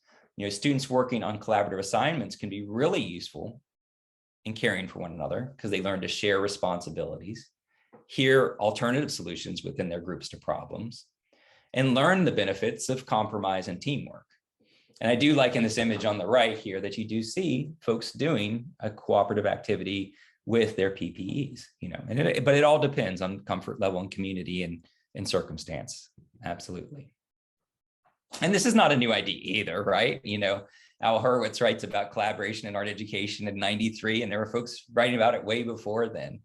students working on collaborative assignments can be really useful in caring for one another because they learn to share responsibilities, hear alternative solutions within their groups to problems, and learn the benefits of compromise and teamwork. And I do like in this image on the right here that you do see folks doing a cooperative activity with their PPEs, but it all depends on comfort level and community and circumstance. Absolutely. And this is not a new idea either, right? Al Hurwitz writes about collaboration in art education in '93, and there were folks writing about it way before then.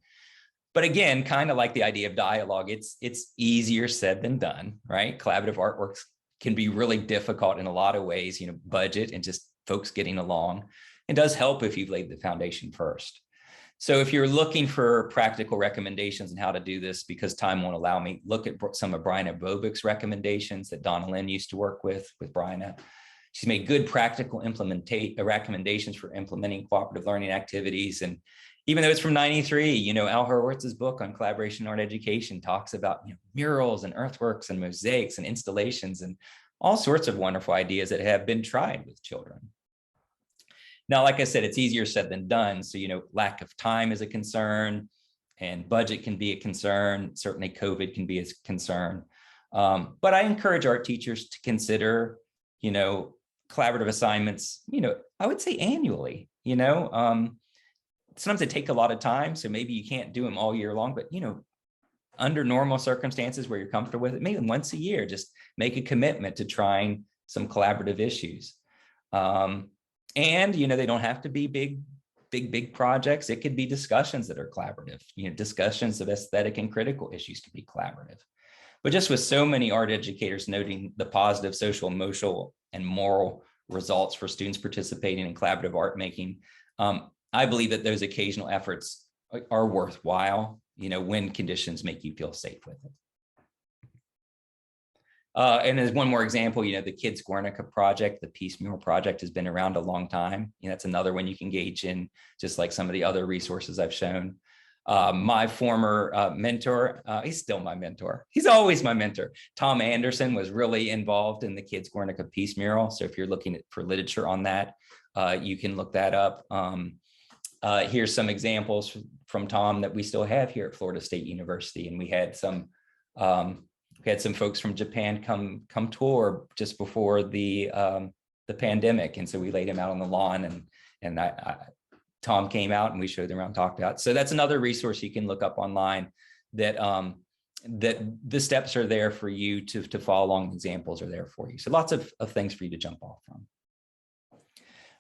But again, kind of like the idea of dialogue, it's easier said than done, right? Collaborative artworks can be really difficult in a lot of ways, budget and just folks getting along. It does help if you've laid the foundation first. So if you're looking for practical recommendations on how to do this, because time won't allow me, look at some of Bryna Bobik's recommendations that Donna Lynn used to work with Bryna. She's made good practical recommendations for implementing cooperative learning activities. And even though it's from '93, Al Hurwitz's book on collaboration in art education talks about murals and earthworks and mosaics and installations and all sorts of wonderful ideas that have been tried with children. Now, like I said, it's easier said than done. So, lack of time is a concern, and budget can be a concern. Certainly COVID can be a concern. But I encourage art teachers to consider, collaborative assignments, I would say annually, sometimes they take a lot of time. So maybe you can't do them all year long, but, under normal circumstances where you're comfortable with it, maybe once a year, just make a commitment to trying some collaborative issues. And, they don't have to be big projects. It could be discussions that are collaborative. Discussions of aesthetic and critical issues can be collaborative. But just with so many art educators noting the positive social, emotional, and moral results for students participating in collaborative art making, I believe that those occasional efforts are worthwhile, when conditions make you feel safe with it. And as one more example, the Kids Guernica project, the Peace Mural project, has been around a long time. That's another one you can engage in, just like some of the other resources I've shown. My former mentor, he's still my mentor. He's always my mentor. Tom Anderson was really involved in the Kids Guernica Peace Mural. So if you're looking for literature on that, you can look that up. Here's some examples from Tom that we still have here at Florida State University. And we had some We had some folks from Japan come tour just before the pandemic, and so we laid him out on the lawn, and Tom came out and we showed them around, talked about. So that's another resource you can look up online that that the steps are there for you to follow along. Examples are there for you. So lots of things for you to jump off from.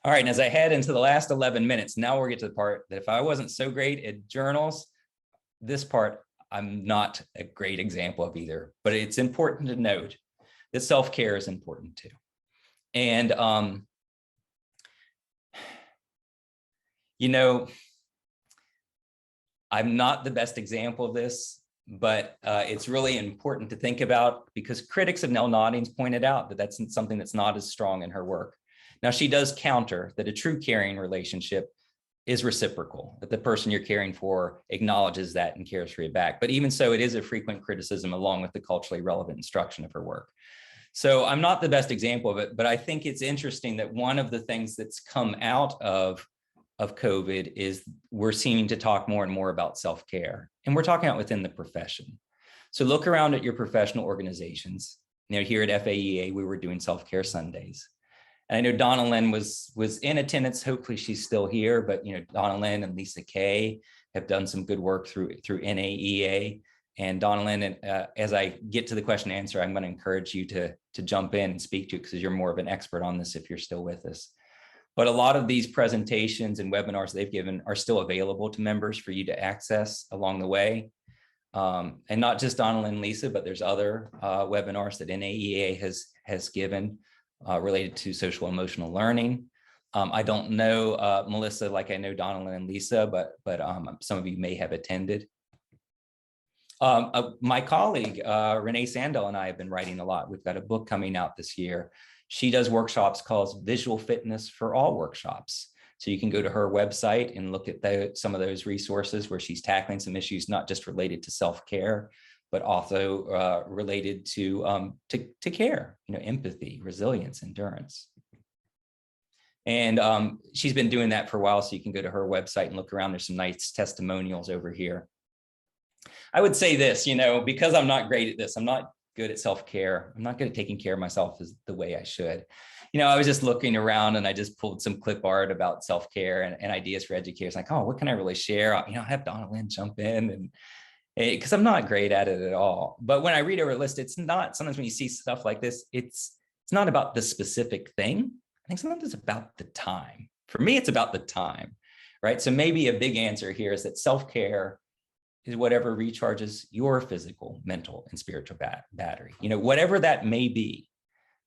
All right, and as I head into the last 11 minutes, now we'll get to the part that if I wasn't so great at journals, this part I'm not a great example of either, but it's important to note that self-care is important too. And, you know, I'm not the best example of this, but it's really important to think about, because critics of Nell Noddings pointed out that that's something that's not as strong in her work. Now, she does counter that a true caring relationship is reciprocal, that the person you're caring for acknowledges that and cares for you back. But even so, it is a frequent criticism along with the culturally relevant instruction of her work. So I'm not the best example of it, but I think it's interesting that one of the things that's come out of COVID is we're seeming to talk more and more about self-care, and we're talking about within the profession. So look around at your professional organizations. You know, here at FAEA, we were doing self-care Sundays. And I know Donna Lynn was in attendance. Hopefully she's still here, but you know, Donna Lynn and Lisa Kay have done some good work through NAEA. And Donna Lynn, as I get to the question and answer, I'm going to encourage you to jump in and speak to it, because you're more of an expert on this if you're still with us. But a lot of these presentations and webinars they've given are still available to members for you to access along the way. And not just Donna Lynn and Lisa, but there's other webinars that NAEA has given related to social emotional learning. I don't know Melissa like I know Donna Lynn and Lisa, but some of you may have attended. My colleague, Renee Sandell, and I have been writing a lot. We've got a book coming out this year. She does workshops called Visual Fitness for All workshops. So you can go to her website and look at some of those resources where she's tackling some issues, not just related to self-care, but also related to care, you know, empathy, resilience, endurance. And she's been doing that for a while. So you can go to her website and look around. There's some nice testimonials over here. I would say this, you know, because I'm not great at this, I'm not good at self-care. I'm not good at taking care of myself as the way I should. You know, I was just looking around and I just pulled some clip art about self-care and ideas for educators. Like, oh, what can I really share? You know, I have Donna Lynn jump in, and because I'm not great at it at all. But when I read over a list, it's not, sometimes when you see stuff like this, it's not about the specific thing. I think sometimes it's about the time. For me, it's about the time, right? So maybe a big answer here is that self-care is whatever recharges your physical, mental, and spiritual battery, you know, whatever that may be,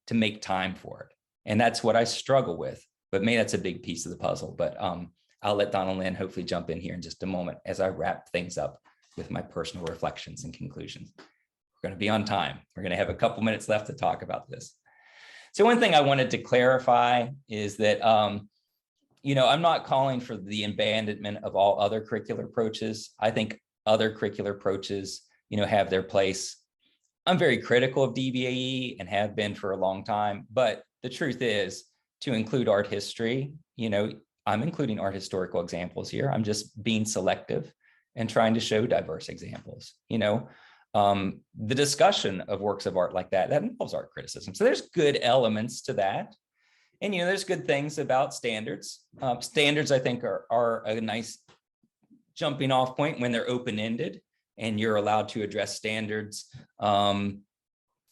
to make time for it. And that's what I struggle with, but maybe that's a big piece of the puzzle. But I'll let Donna Lynn hopefully jump in here in just a moment as I wrap things up with my personal reflections and conclusions. We're going to be on time. We're going to have a couple minutes left to talk about this. So one thing I wanted to clarify is that, you know, I'm not calling for the abandonment of all other curricular approaches. I think other curricular approaches, you know, have their place. I'm very critical of DBAE and have been for a long time, but the truth is, to include art history, you know, I'm including art historical examples here. I'm just being selective and trying to show diverse examples. You know, the discussion of works of art like that involves art criticism. So there's good elements to that. And, you know, there's good things about standards. Standards, I think, are a nice jumping off point when they're open-ended and you're allowed to address standards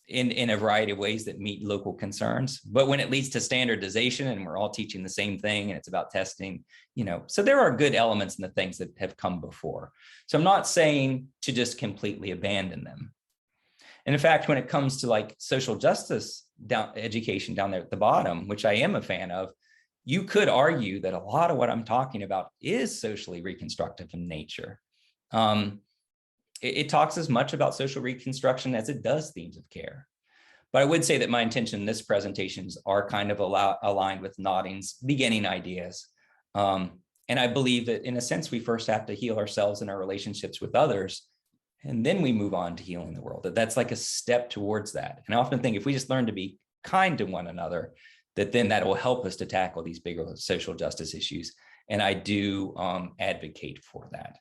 in a variety of ways that meet local concerns. But when it leads to standardization and we're all teaching the same thing and it's about testing, you know, so there are good elements in the things that have come before. So I'm not saying to just completely abandon them. And in fact, when it comes to like social justice education down there at the bottom, which I am a fan of, you could argue that a lot of what I'm talking about is socially reconstructive in nature. It talks as much about social reconstruction as it does themes of care. But I would say that my intention in this presentations are kind of aligned with Noddings' beginning ideas. And I believe that in a sense, we first have to heal ourselves and our relationships with others, and then we move on to healing the world. That's like a step towards that. And I often think if we just learn to be kind to one another, that will help us to tackle these bigger social justice issues. And I do advocate for that.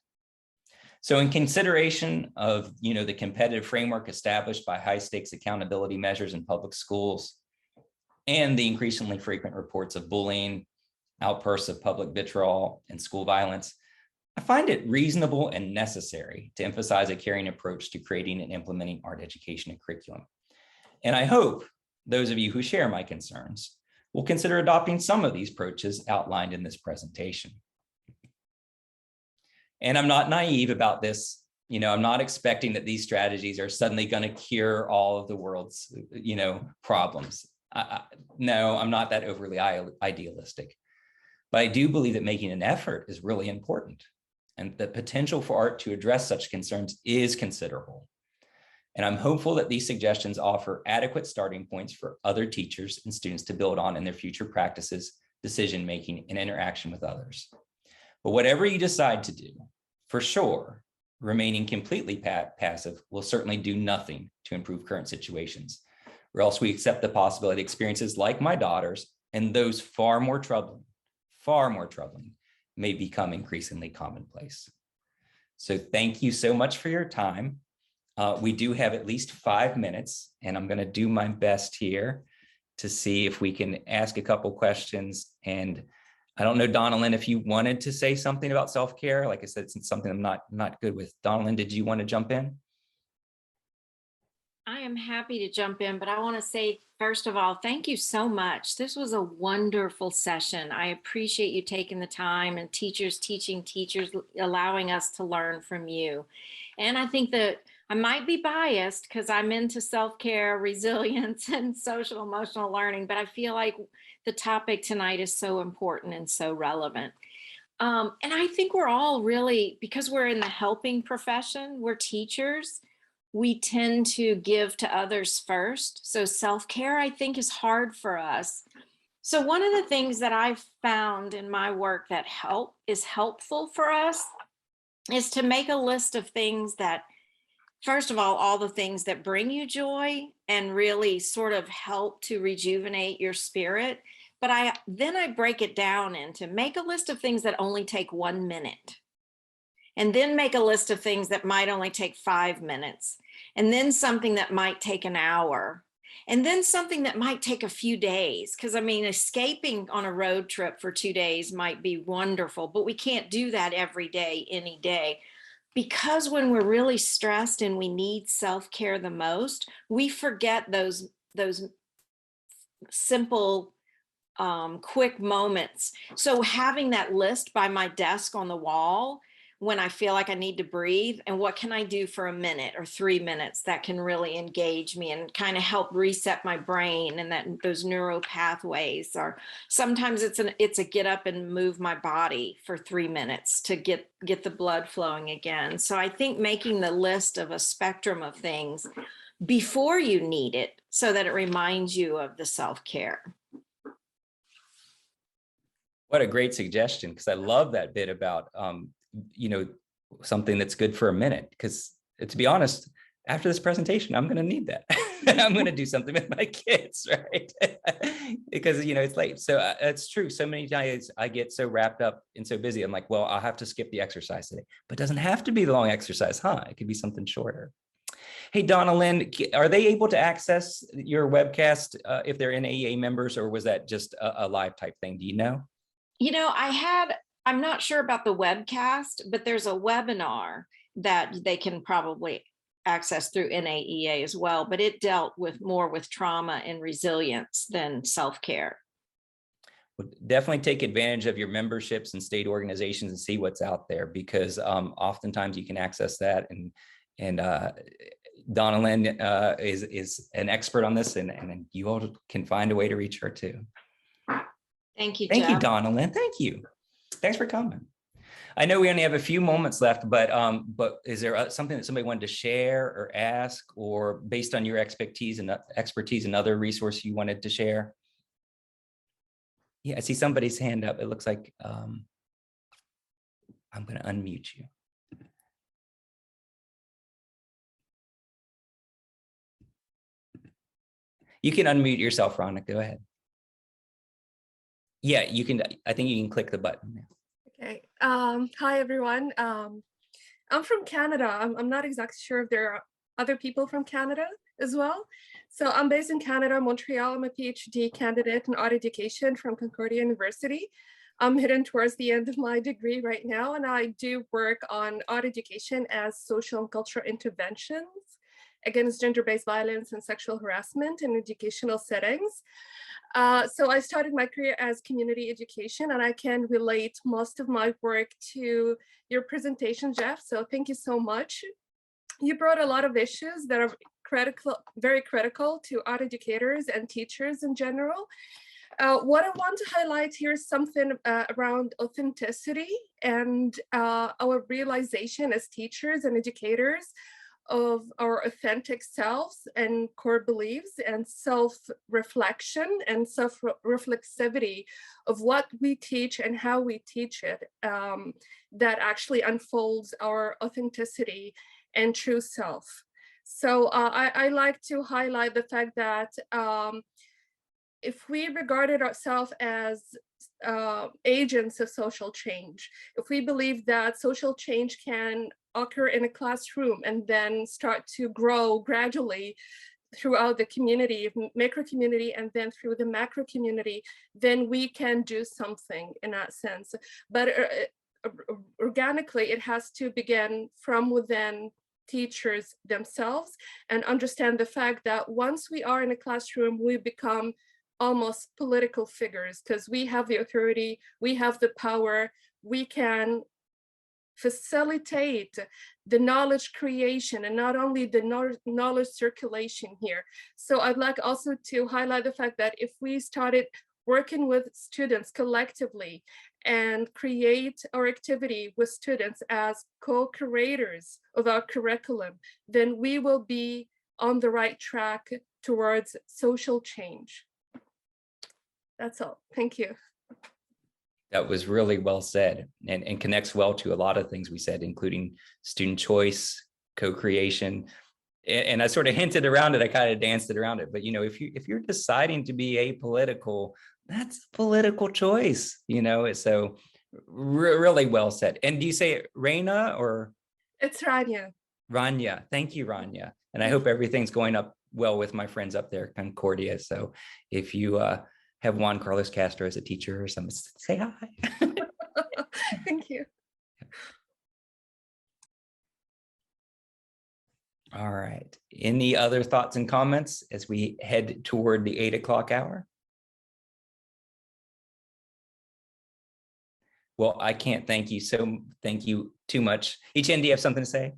So in consideration of, the competitive framework established by high stakes accountability measures in public schools and the increasingly frequent reports of bullying, outbursts of public vitriol, and school violence, I find it reasonable and necessary to emphasize a caring approach to creating and implementing art education and curriculum. And I hope those of you who share my concerns will consider adopting some of these approaches outlined in this presentation. And I'm not naive about this. I'm not expecting that these strategies are suddenly going to cure all of the world's, problems. No, I'm not that overly idealistic. But I do believe that making an effort is really important, and the potential for art to address such concerns is considerable. And I'm hopeful that these suggestions offer adequate starting points for other teachers and students to build on in their future practices, decision-making, and interaction with others. But whatever you decide to do, for sure, remaining completely passive will certainly do nothing to improve current situations, or else we accept the possibility experiences like my daughter's and those far more troubling, may become increasingly commonplace. So thank you so much for your time. We do have at least 5 minutes, and I'm going to do my best here to see if we can ask a couple questions. And I don't know, Donalyn, if you wanted to say something about self-care. Like I said, it's something I'm not good with. Donalyn, did you want to jump in? I am happy to jump in, but I want to say, first of all, thank you so much. This was a wonderful session. I appreciate you taking the time, and teachers teaching teachers, allowing us to learn from you. And I think that I might be biased because I'm into self-care, resilience, and social emotional learning, but I feel like the topic tonight is so important and so relevant. And I think we're all really, because we're in the helping profession, we're teachers, we tend to give to others first. So self-care, I think, is hard for us. So one of the things that I've found in my work that is helpful for us is to make a list of things that, first of all the things that bring you joy and really sort of help to rejuvenate your spirit. But then I break it down into make a list of things that only take 1 minute. And then make a list of things that might only take 5 minutes. And then something that might take an hour. And then something that might take a few days. Because I mean, escaping on a road trip for 2 days might be wonderful, but we can't do that every day, any day. Because when we're really stressed and we need self-care the most, we forget those simple, quick moments. So having that list by my desk on the wall when I feel like I need to breathe, and what can I do for a minute or 3 minutes that can really engage me and kind of help reset my brain and those neural pathways. Or sometimes it's a get up and move my body for 3 minutes to get the blood flowing again. So I think making the list of a spectrum of things before you need it so that it reminds you of the self-care. What a great suggestion, because I love that bit about something that's good for a minute, because to be honest, after this presentation, I'm going to need that. I'm going to do something with my kids, right? Because, it's late. So it's true. So many times I get so wrapped up and so busy. I'm like, well, I'll have to skip the exercise today, but it doesn't have to be the long exercise, huh? It could be something shorter. Hey, Donalyn, are they able to access your webcast if they're NAEA members, or was that just a live type thing? Do you know? I'm not sure about the webcast, but there's a webinar that they can probably access through NAEA as well, but it dealt more with trauma and resilience than self-care. Well, definitely take advantage of your memberships and state organizations and see what's out there, because oftentimes you can access that. And Donalyn is an expert on this, and you all can find a way to reach her too. Thank you, Thank Jeff. you, Donalyn. Thank you. Thanks for coming. I know we only have a few moments left, but is there something that somebody wanted to share or ask, or based on your expertise and other resources you wanted to share? Yeah, I see somebody's hand up. It looks like I'm going to unmute you. You can unmute yourself, Rhonda. Go ahead. Yeah, you can. I think you can click the button. Okay. Hi, everyone. I'm from Canada. I'm not exactly sure if there are other people from Canada as well. So I'm based in Canada, Montreal. I'm a PhD candidate in art education from Concordia University. I'm heading towards the end of my degree right now, and I do work on art education as social and cultural interventions against gender-based violence and sexual harassment in educational settings. So I started my career as community education, and I can relate most of my work to your presentation, Jeff. So thank you so much. You brought a lot of issues that are critical, very critical to art educators and teachers in general. What I want to highlight here is something around authenticity and our realization as teachers and educators of our authentic selves and core beliefs and self-reflection and self-reflexivity of what we teach and how we teach it, that actually unfolds our authenticity and true self. So I like to highlight the fact that if we regarded ourselves as agents of social change, if we believe that social change can occur in a classroom and then start to grow gradually throughout the community, micro community, and then through the macro community, then we can do something in that sense. But organically, it has to begin from within teachers themselves and understand the fact that once we are in a classroom, we become almost political figures because we have the authority, we have the power, we can facilitate the knowledge creation and not only the knowledge circulation here. So I'd like also to highlight the fact that if we started working with students collectively and create our activity with students as co-curators of our curriculum, then we will be on the right track towards social change. That's all. Thank you. That was really well said and connects well to a lot of things we said, including student choice, co-creation. And I sort of hinted around it. I kind of danced it around it. But, you know, if you're deciding to be apolitical, that's a political choice, you know, so really well said. And do you say it Raina or? It's Rania. Rania. Thank you, Rania. And I hope everything's going up well with my friends up there, Concordia. So if you have Juan Carlos Castro as a teacher or something, say hi. Thank you. All right. Any other thoughts and comments as we head toward the 8 o'clock hour? Well, I can't thank you too much. Ichen, do you have something to say?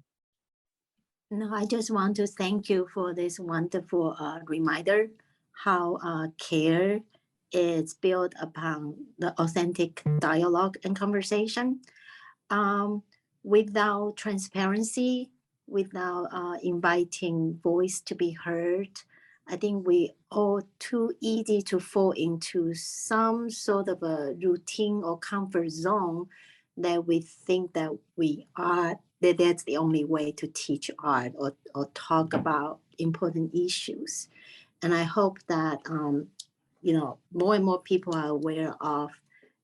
No, I just want to thank you for this wonderful reminder how care is built upon the authentic dialogue and conversation. Without transparency, without inviting voice to be heard, I think we all too easy to fall into some sort of a routine or comfort zone that we think that that's the only way to teach art or talk about important issues. And I hope that you know, more and more people are aware of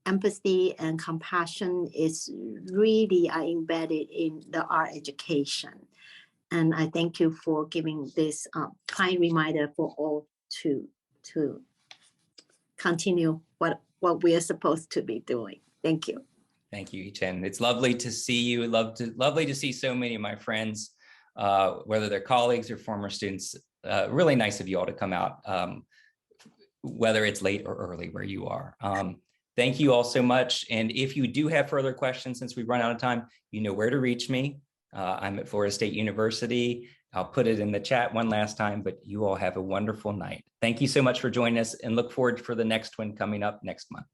empathy and compassion is really embedded in the art education. And I thank you for giving this kind reminder for all to continue what we are supposed to be doing. Thank you. Thank you, Ichen. It's lovely to see you. Lovely to see so many of my friends, whether they're colleagues or former students. Really nice of you all to come out, whether it's late or early where you are. Thank you all so much. And if you do have further questions, since we've run out of time, you know where to reach me. I'm at Florida State University. I'll put it in the chat one last time, but you all have a wonderful night. Thank you so much for joining us and look forward for the next one coming up next month.